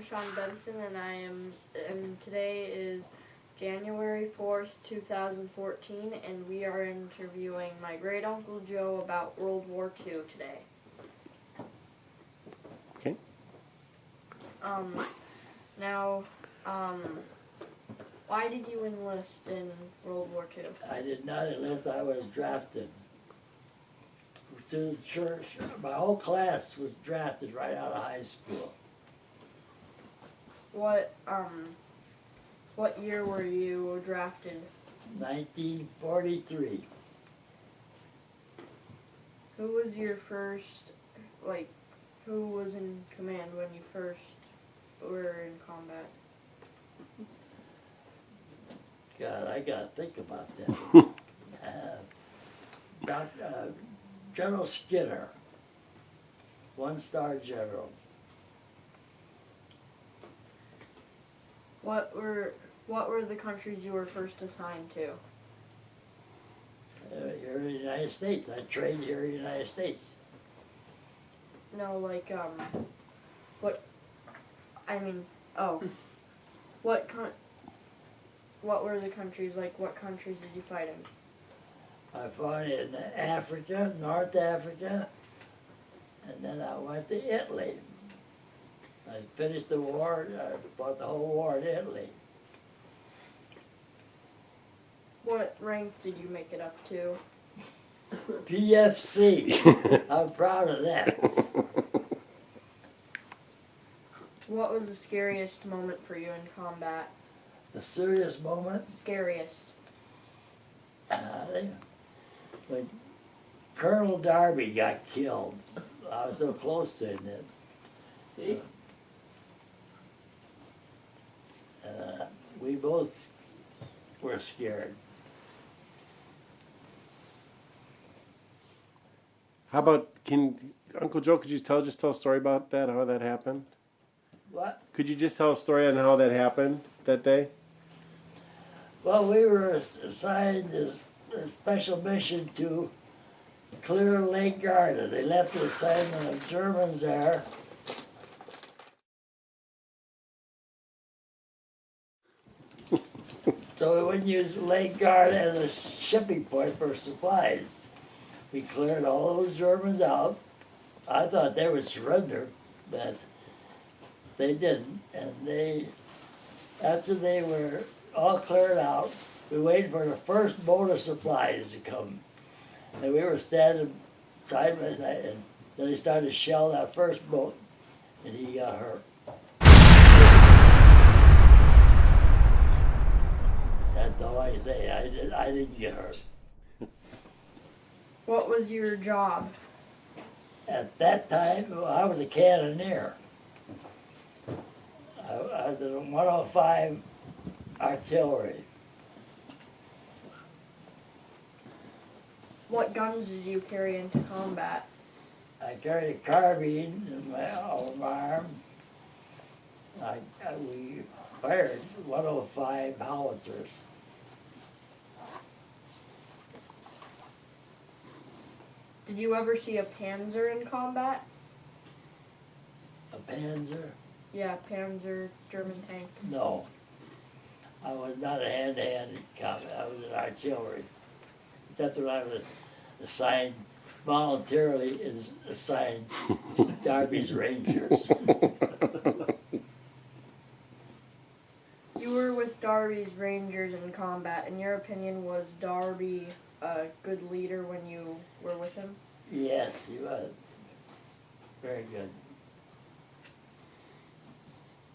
I'm Sean Benson, and today is January 4th, 2014, and we are interviewing my great uncle Joe about World War II today. Okay. Now, why did you enlist in World War II? I did not enlist, I was drafted. To the church, my whole class was drafted right out of high school. What year were you drafted? 1943. Who was your first, who was in command when you first were in combat? God, I gotta think about that. General Skinner, 1-star general. What were the countries you were first assigned to? Here in the United States. I trained here in the United States. No, what were the countries, what countries did you fight in? I fought in Africa, North Africa, and then I went to Italy. I finished the war, I fought the whole war in Italy. What rank did you make it up to? PFC. I'm proud of that. What was the scariest moment for you in combat? The serious moment, Scariest. when Colonel Darby got killed. I was so close to him then. See? We both were scared. How about, Uncle Joe, could you tell a story about that, how that happened? What? Could you just tell a story on how that happened that day? Well, we were assigned a special mission to clear Lake Garda. They left the assignment of Germans there. So we wouldn't use Lake Garda as a shipping point for supplies. We cleared all those Germans out. I thought they would surrender, but they didn't. And after they were all cleared out, we waited for the first boat of supplies to come. And we were standing side by side, and then they started to shell that first boat, and he got hurt. That's all I can say. I didn't get hurt. What was your job? At that time, I was a cannoneer. I was in 105 artillery. What guns did you carry into combat? I carried a carbine in my arm. We fired 105 howitzers. Did you ever see a Panzer in combat? A Panzer? Yeah, Panzer, German tank. No. I was not a hand-to-hand in combat. I was in artillery. That's what I was assigned, voluntarily assigned to Darby's Rangers. You were with Darby's Rangers in combat. In your opinion, was Darby a good leader when you were with him? Yes, he was. Very good.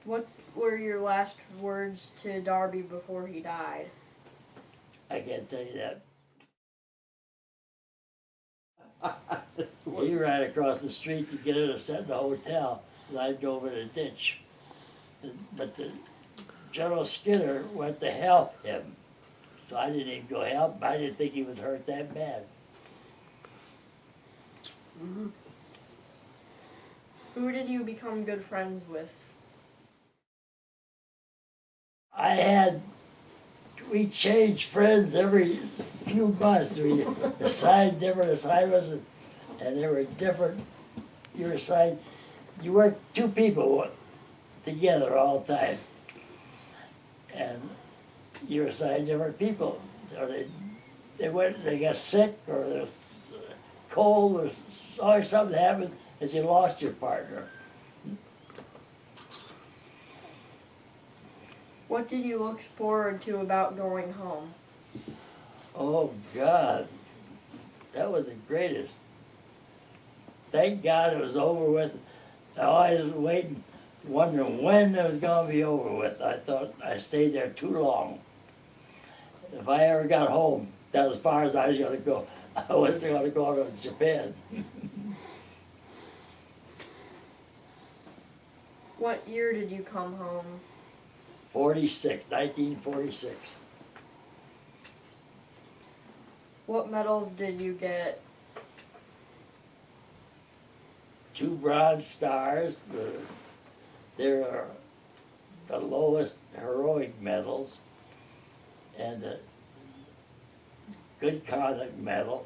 What were your last words to Darby before he died? I can't tell you that. He ran across the street to get us set in the hotel, and I drove in a ditch. But the General Skinner went to help him, so I didn't even go help him. I didn't think he was hurt that bad. Mm-hmm. Who did you become good friends with? We changed friends every few months. We assigned different assignments, and they were different. You were assigned, you worked two people together all the time. And you were assigned different people. Or they got sick, or there was cold, or always something happened that you lost your partner. What did you look forward to about going home? Oh God, that was the greatest. Thank God it was over with. I always was waiting, wondering when it was going to be over with. I thought I stayed there too long. If I ever got home, that was as far as I was going to go. I wasn't going to go to Japan. What year did you come home? 1946. What medals did you get? 2 Bronze Stars. They're the lowest heroic medals, and a Good Conduct Medal,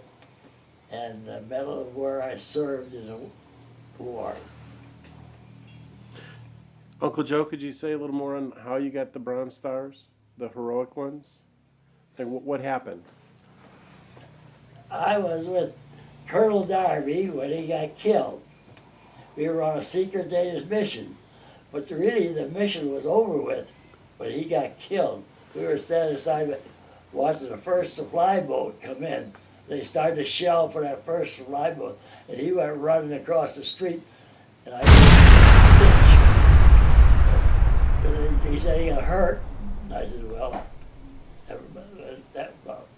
and the Medal of where I served in the war. Uncle Joe, could you say a little more on how you got the Bronze Stars, the heroic ones? Like, what happened? I was with Colonel Darby when he got killed. We were on a secret Danish mission, but really the mission was over with when he got killed. We were standing aside watching the first supply boat come in. They started to shell for that first supply boat, and he went running across the street, and I he said he got hurt. And I said, well, that's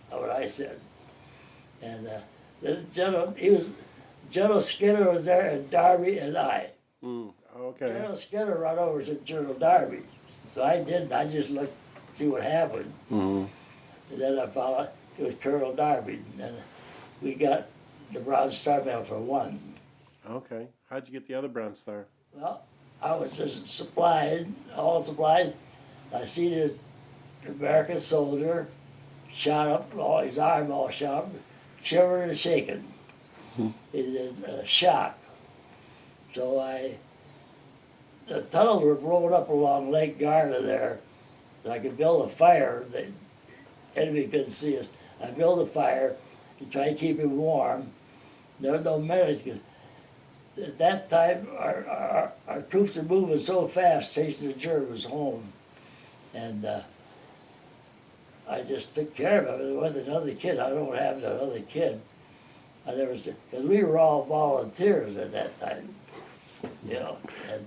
what I said. And General Skinner was there, and Darby and I. Okay. General Skinner run over to General Darby. So I didn't. I just looked to see what happened. Mm-hmm. And then I found out it was Colonel Darby. And then we got the Bronze Star Medal for one. Okay. How'd you get the other Bronze Star? Well, I was just supplied, all supplied. I seen this American soldier shot up, all his arm all shot up, shivering and shaking. It was a shock. So the tunnels were blown up along Lake Garda there. So I could build a fire. The enemy couldn't see us. I built a fire to try to keep him warm. There was no medics. At that time, our troops were moving so fast, chasing the Germans home. And I just took care of him. There wasn't another kid. I don't know what happened to another kid. I never said, because we were all volunteers at that time, you know. And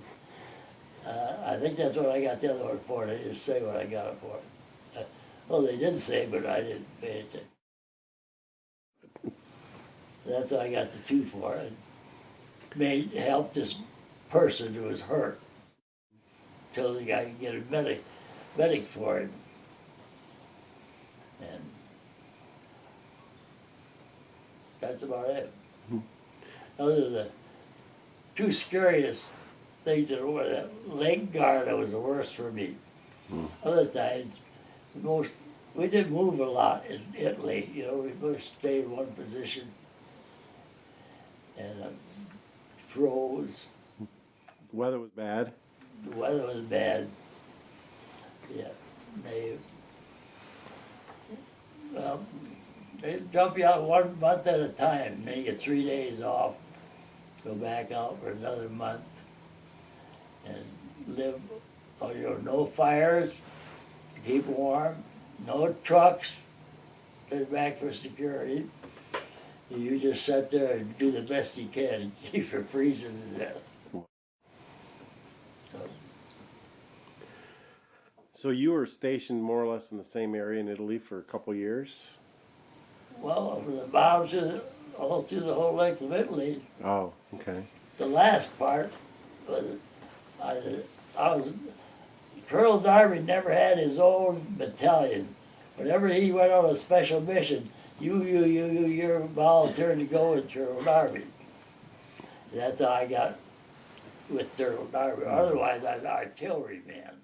I think that's what I got the other one for. They didn't say what I got it for. Well, they did say, but I didn't pay attention. That's what I got the 2 for. It helped this person who was hurt until the guy could get a medic for him. And that's about it. Those are the 2 scariest things that were. That Lake Garda was the worst for me. Other times, we didn't move a lot in Italy. You know, we just stayed in one position and froze. The weather was bad. The weather was bad. Yeah, they dump you out 1 month at a time. Then you get 3 days off, go back out for another month, and live. Oh, you know, no fires, keep warm, no trucks, sit back for security. You just sit there and do the best you can and keep from freezing to death. So you were stationed more or less in the same area in Italy for a couple of years? Well, from the bottom all through the whole length of Italy. Oh, okay. The last part was, I was, Colonel Darby never had his own battalion. Whenever he went on a special mission, you're volunteering to go with Colonel Darby. And that's how I got with Colonel Darby. Otherwise, I was an artilleryman.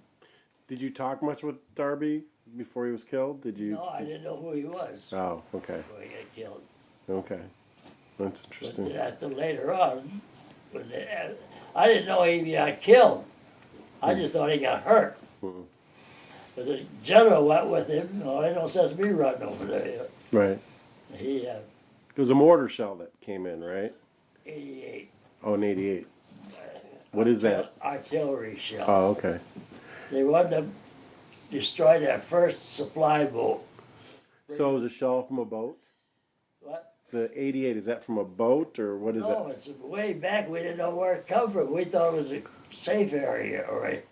Did you talk much with Darby before he was killed? Did you? No, I didn't know who he was Oh, okay. before he got killed. Okay. That's But interesting. after later on, I didn't know he got killed. I just thought he got hurt. Mhm. But the general went with him. No, ain't no sense me running over there. Right. He, It was a mortar shell that came in, right? 88. Oh, in '88. What is that? Artillery shell. Oh, okay. They wanted to destroy that first supply boat. So it was a shell from a boat? What? The '88, is that from a boat or what is No, that? it's way back. We didn't know where it come from. We thought it was a safe area, all right.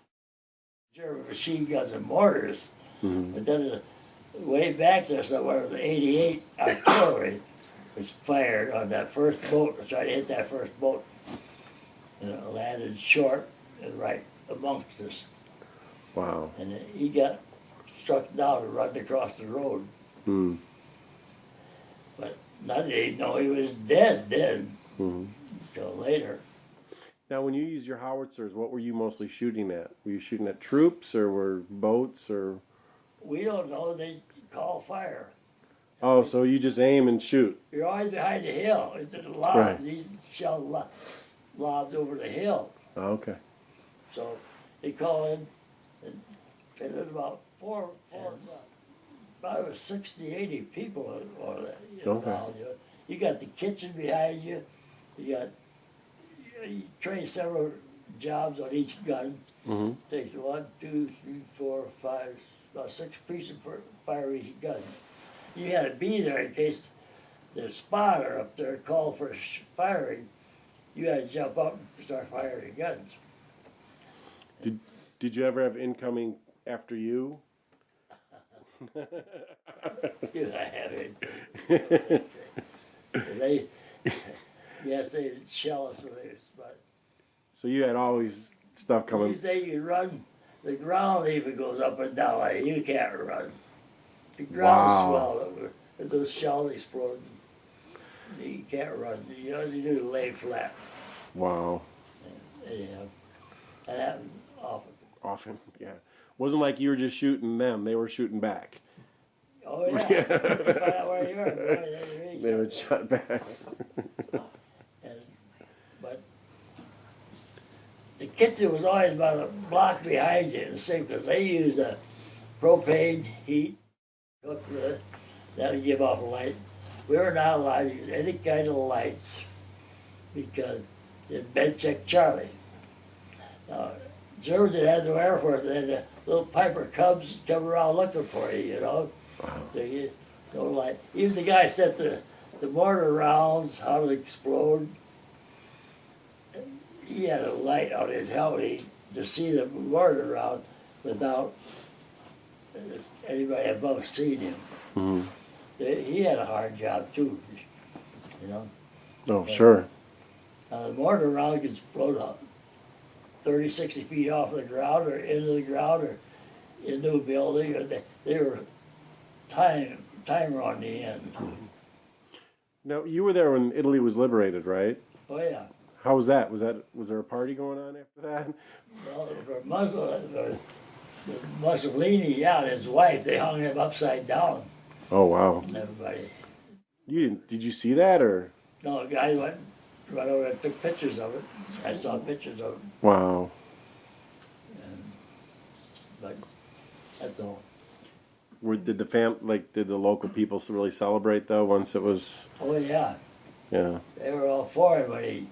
German machine guns and mortars. Mhm. But then way back there somewhere, the 88 artillery was fired on that first boat. To try to hit that first boat. And it landed short and right amongst us. Wow. And he got struck down and run across the road. Mm. But none didn't know he was dead then, Mhm. until later. Now, when you use your howitzers, what were you mostly shooting at? Were you shooting at troops or were boats or? We don't know, they call fire. Oh, so you just aim and shoot. You're always behind the hill. It's a lob. Right. These shell lobs over the hill. Oh, okay. So they call in, and there's about about 60, 80 people or that. Okay. You got the kitchen behind you. You train several jobs on each gun. Mm-hmm. Takes 1, 2, 3, 4, 5, about 6 pieces per fire each gun. You had to be there in case the spotter up there called for firing. You had to jump up and start firing guns. Did you ever have incoming after you? You have it. They, yes, they shell us when they was, but So you had always stuff when you coming. say you run, the ground even goes up and down. Like you can't run. The ground Wow. swell over. If those shells explode, you can't run. You know, you do lay flat. Wow. Anyhow, that happened often. Often, yeah. Wasn't like you were just shooting them; they were shooting back. Oh yeah. You find out where you are. Boy, They would shot back. But the kitchen was always about a block behind you in the sink because they use a propane heat, cook with it, that would give off a light. We were not allowed to use any kind of lights because it bed check Charlie. Now, Germans that had no Air Force, they had the little Piper Cubs come around looking for you, you know. So you no light. Even the guy set the mortar rounds, how to explode. He had a light on his helmet to see the mortar round without anybody above seeing him. Mm-hmm. He had a hard job too, you know. Oh, sure. The mortar round could explode up 30, 60 feet off the ground or into the ground or into a building. Or they were timer on the end. Now you were there when Italy was liberated, right? Oh yeah. How was that? Was there a party going on after that? Well, for Mussolini, yeah, and his wife, they hung him upside down. Oh wow. And everybody. Did you see that or? No, a guy went right over and took pictures of it. I saw pictures of it. Wow. But that's all. Did the local people really celebrate though once it was? Oh yeah, Yeah. they were all for him when he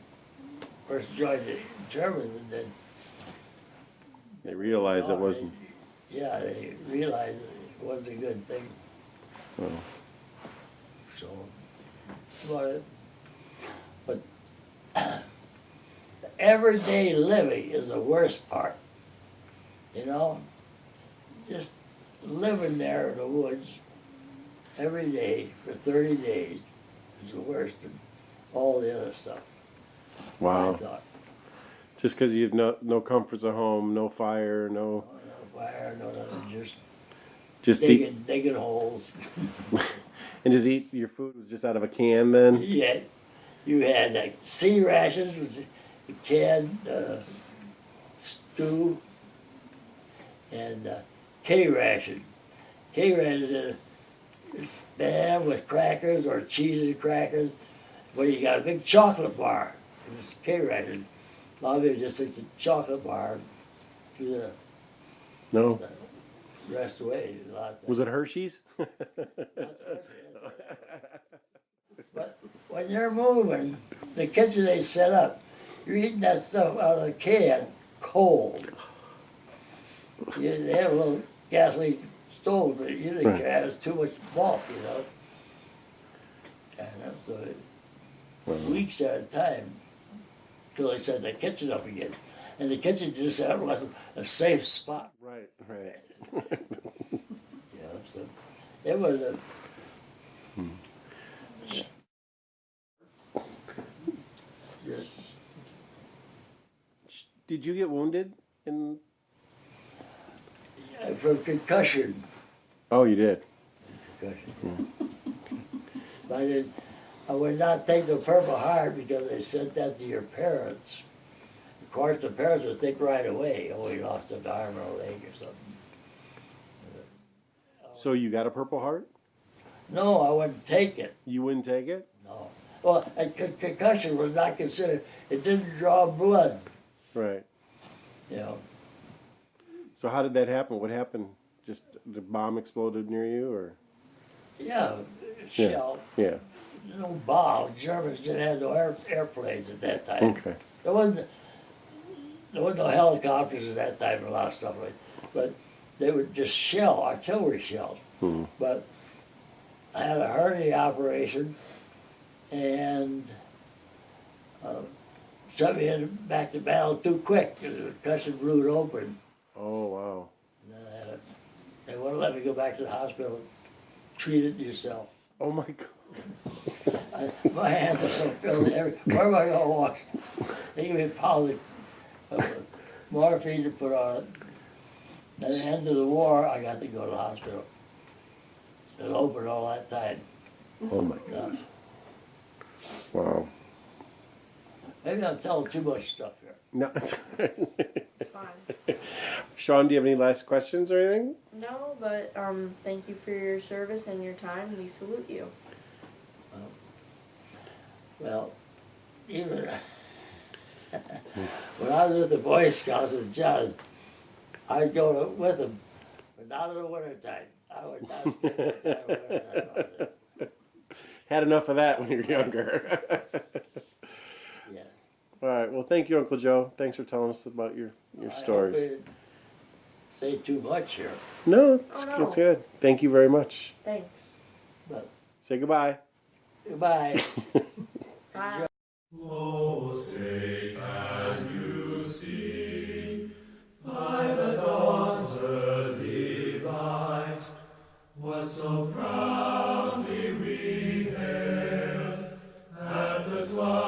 first joined the Germans, and then They realized it wasn't. Yeah, they realized it wasn't a good thing. Oh. So, but the everyday living is the worst part. You know, just living there in the woods every day for 30 days is the worst than all the other stuff. I Wow. thought. Just because you have no comforts at home, no fire, no. No fire, no nothing, Just eat digging holes. and just eat your food was just out of a can then. You had like C rations, which a canned stew, and K ration. K ration is spam with crackers or cheese and crackers. But you got a big chocolate bar. It's K ration. A lot of people just think it's a chocolate bar, the No. rest away. A lot Was it Hershey's? But when you're moving, the kitchen they set up, you're eating that stuff out of the can cold. They have a little gasoline stove, but you didn't Right. care. It was too much bulk, you know. And so weeks at a time till they set the kitchen up again. And the kitchen just was a safe spot. Right, right. You know, so it was a Did you get wounded in? from concussion. Oh, you did. Concussion. But I would not take the Purple Heart because they sent that to your parents. Of course, the parents would think right away, oh, he lost an arm or a leg or something. So you got a Purple Heart? No, I wouldn't take it. You wouldn't take it? No. Well, a concussion was not considered. It didn't draw blood. Right. You know. So how did that happen? What happened? Just the bomb exploded near you, or? Yeah, shell. Yeah. No bomb. Germans didn't have no airplanes at that time. Okay. There wasn't no helicopters at that time and a lot of stuff like that. But they would just shell, artillery shells. Hmm. But I had a hernia operation and sent me back to battle too quick because the concussion blew it open. Oh wow. And then they wouldn't let me go back to the hospital. Treat it yourself. Oh my God. My hands are so filled. Where am I going to walk? They gave me a pound of morphine to put on it. At the end of the war, I got to go to the hospital. It was open all that time. Oh my gosh. Wow. Maybe I'm telling too much stuff here. No. It's fine. Sean, do you have any last questions or anything? No, but thank you for your service and your time. We salute you. Well, even when I was with the Boy Scouts with John, I'd go with them, but not in the wintertime. I would not spend no time in the wintertime out there. Had enough of that when you were younger. Yeah. All right. Well, thank you, Uncle Joe. Thanks for telling us about your I stories. hope I didn't say too much here, No, it's, Oh, no. it's good. Thank you very much. Thanks. but Say goodbye. goodbye. Bye. Oh, say can you see by the dawn's early light what so proudly we hailed at the twilight?